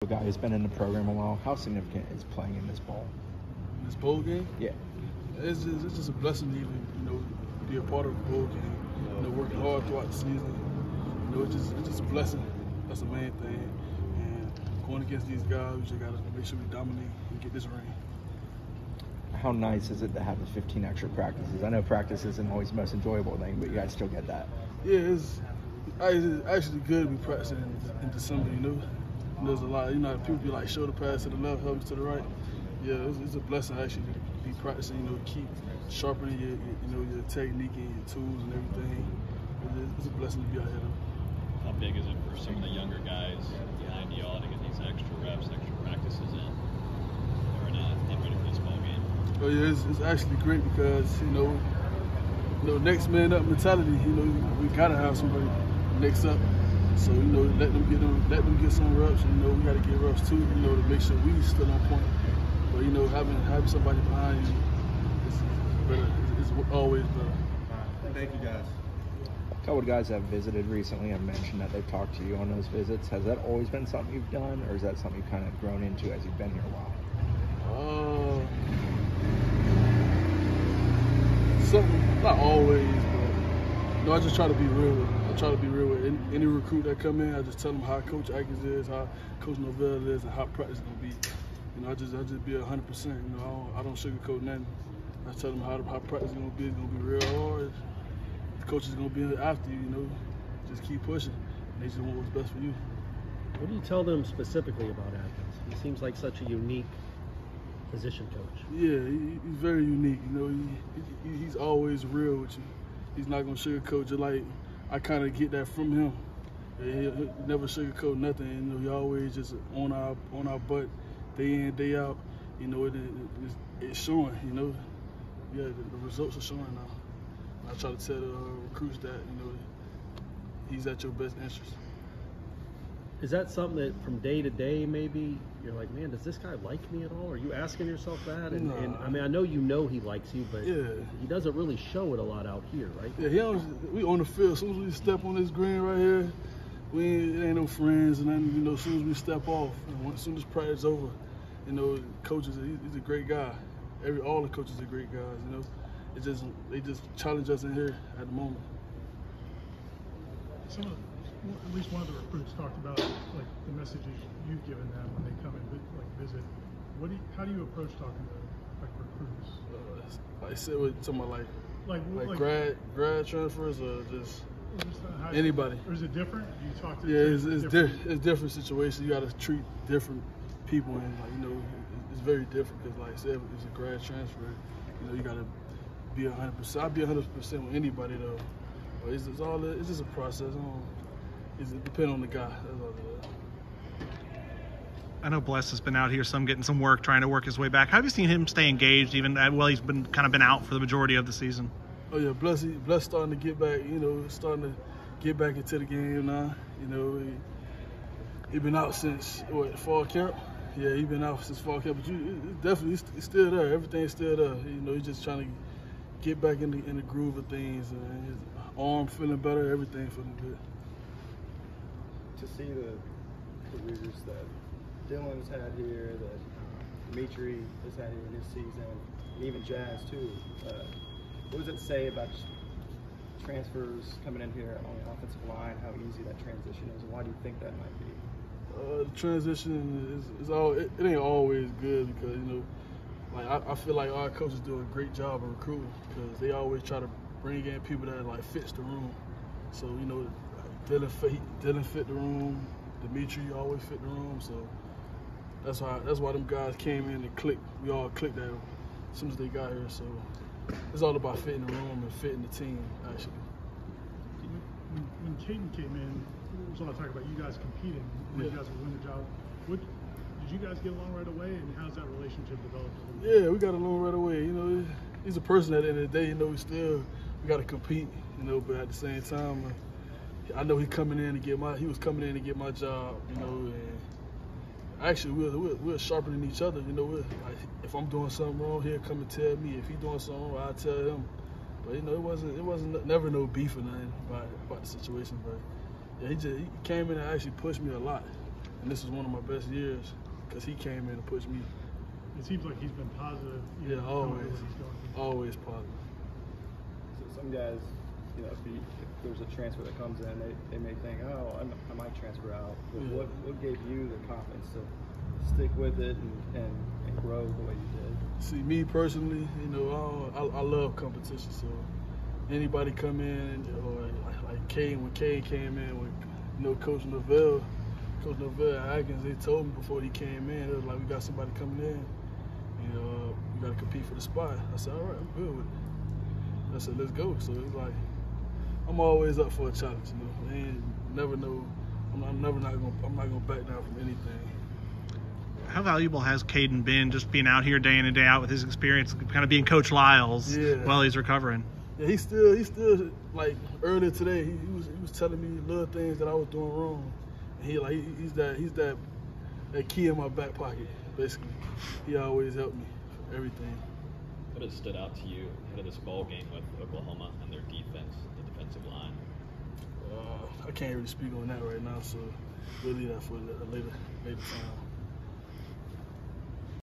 A guy who's been in the program a while, how significant is playing in this bowl? This bowl game? Yeah. It's just a blessing to even, be a part of the bowl game. Working hard throughout the season. It's just a blessing. That's the main thing. And going against these guys, we just got to make sure we dominate and get this ring. How nice is it to have the 15 extra practices? I know practice isn't always the most enjoyable thing, but you guys still get that. Yeah, it's actually good to be practicing in December, There's a lot, people be like shoulder pass to the left, help to the right. Yeah, it's a blessing actually to be practicing, keep sharpening your technique and your tools and everything. It's a blessing to be out here though. How big is it for some of the younger guys behind y'all to get these extra reps, extra practices in? They're not ready for this ball game. Oh yeah, it's actually great because, next man up mentality, we gotta have somebody next up. So, let them get some reps, and, we got to get reps too, to make sure we still on point. But, having somebody behind you is always better. Thank you, guys. A couple of guys have visited recently and mentioned that they've talked to you on those visits. Has that always been something you've done, or is that something you've kind of grown into as you've been here a while? Something, not always, but, I just try to be real. I try to be real with any recruit that come in. I just tell them how Coach Atkins is, how Coach Novell is, and how practice is gonna be. I just be 100%. I don't sugarcoat nothing. I tell them how practice is gonna be. It's gonna be real hard. The coach is gonna be after you. Just keep pushing. And they just want what's best for you. What do you tell them specifically about Atkins? He seems like such a unique position coach. Yeah, he's very unique. He's always real with you. He's not gonna sugarcoat you. Like, I kind of get that from him. He never sugarcoat nothing. He always just on our butt, day in, day out. It's showing. Yeah, the results are showing now. I try to tell the recruits that he's at your best interest. Is that something that from day to day maybe you're like, man, does this guy like me at all? Are you asking yourself that? And I mean, I know he likes you, but yeah, he doesn't really show it a lot out here, right? Yeah, we on the field. As soon as we step on this green right here, it ain't no friends, and then as soon as we step off, and as soon as practice over, coaches, he's a great guy. All the coaches are great guys. They just challenge us in here at the moment. At least one of the recruits talked about like the messages you've given them when they come and visit. How do you approach talking to recruits? Like I said, we're talking about like grad transfers or just anybody. Or is it different? Do you talk to? Yeah, it's different situations. You got to treat different people, and it's very different because, like I said, it's a grad transfer. You got to be 100%. I'll be 100% with anybody though. But it's just a process. It depends on the guy. That's all it is. I know Bless has been out here getting some work, trying to work his way back. How have you seen him stay engaged even while he's been out for the majority of the season? Oh yeah, Bless starting to get back, starting to get back into the game now. He been out since fall camp. Yeah, he been out since fall camp, but it's still there. Everything's still there. He's just trying to get back in the groove of things, and his arm feeling better, everything feeling good. To see the careers that Dylan's had here, that Dimitri has had here in this season, and even Jazz too. What does it say about transfers coming in here on the offensive line, how easy that transition is, and why do you think that might be? The transition it ain't always good because, I feel like our coaches do a great job of recruiting because they always try to bring in people that fits the room. So, Dylan fit the room. Dimitri always fit the room. So that's why them guys came in and clicked. We all clicked at them as soon as they got here. So it's all about fitting the room and fitting the team, actually. When Kayden came in, there was a lot of talk about you guys competing. You guys would win the job. Did you guys get along right away, and how's that relationship developed? Yeah, we got along right away. He's a person at the end of the day. We got to compete. But at the same time, I know he was coming in to get my job. And actually we're sharpening each other. If I'm doing something wrong, he'll come and tell me. If he's doing something wrong, I'll tell him. But it wasn't never no beef or nothing about the situation. But yeah, he came in and actually pushed me a lot. and this is one of my best years because he came in and pushed me. It seems like he's been positive. Yeah, always positive. So some guys, you know, if there's a transfer that comes in, they may think, oh, I might transfer out. But what gave you the confidence to stick with it and grow the way you did? See, me personally, you know, I love competition. So anybody come in, or like Kayden, when Kayden came in, with, you know, Coach Novell Atkins, they told me before he came in, it was like, we got somebody coming in, you know, we got to compete for the spot. I said, all right, I'm good with it. I said, let's go. So it's like, I'm always up for a challenge, you know. And never know, I'm not gonna back down from anything. How valuable has Kayden been, just being out here day in and day out with his experience, kind of being Coach Lyles while he's recovering? Yeah, he's still like earlier today. He was telling me little things that I was doing wrong. And he's that key in my back pocket, basically. He always helped me for everything. What has stood out to you ahead of this ball game with Oklahoma and their defense, the defensive line? I can't really speak on that right now, so we'll leave that for a later time.